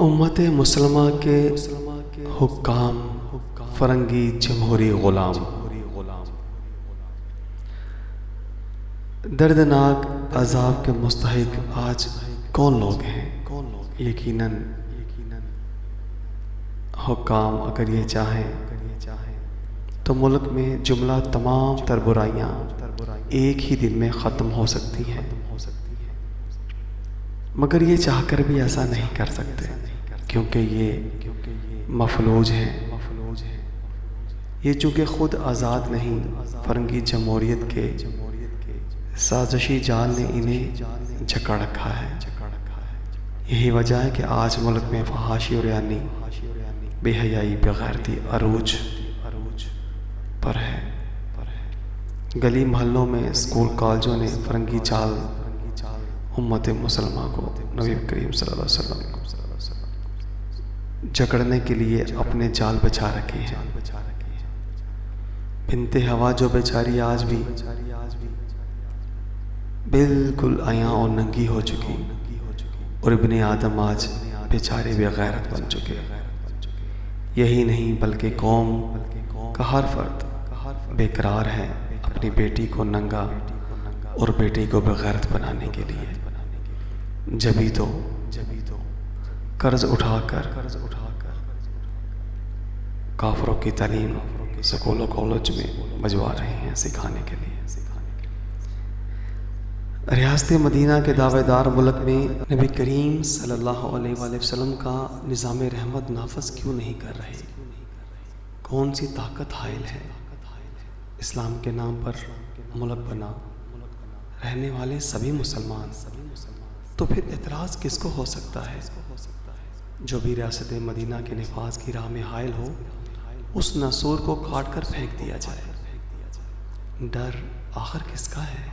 امت مسلمہ کے حکام فرنگی جمہوری غلام، دردناک عذاب کے مستحق آج کون لوگ ہیں؟ یقیناً حکام اگر یہ چاہیں تو ملک میں جملہ تمام تر برائیاں ایک ہی دن میں ختم ہو سکتی ہیں، مگر یہ چاہ کر بھی ایسا نہیں کر سکتے کیونکہ یہ مفلوج ہیں۔ یہ چونکہ خود آزاد نہیں، فرنگی جمہوریت کے سازشی جال نے انہیں جکڑ رکھا ہے۔ یہی وجہ ہے کہ آج ملک میں فحاشی اور یعنی بے حیائی بغیرتی عروج پر ہے۔ گلی محلوں میں، اسکول کالجوں نے فرنگی جال امت مسلمہ کو نبی کریم صلی اللہ علیہ وسلم جکڑنے کے لیے اپنے جال بچھا رکھے ہیں۔ بنت ہوا جو بیچاری آج بھی بالکل عیاں اور ننگی ہو چکی، اور ابن آدم آج بیچارے بے غیرت بن چکے۔ یہی نہیں بلکہ قوم کا ہر فرد بے قرار ہے اپنی بیٹی کو ننگا اور بیٹی کو بغیرت بنانے کے لیے۔ جبھی تو قرض اٹھا کر کافروں کی تعلیم سکول و کالج میں بھجوا رہے ہیں سکھانے کے لیے۔ ریاست مدینہ کے دعوے دار ملک میں نبی کریم صلی اللہ علیہ وآلہ وسلم کا نظام رحمت نافذ کیوں نہیں کر رہے؟ کون سی طاقت حائل ہے؟ اسلام کے نام پر ملک بنا رہنے والے سبھی مسلمان، تو پھر اعتراض کس کو ہو سکتا ہے؟ جو بھی ریاست مدینہ کے نفاذ کی راہ میں حائل ہو، اس ناسور کو کاٹ کر پھینک دیا جائے۔ ڈر آخر کس کا ہے؟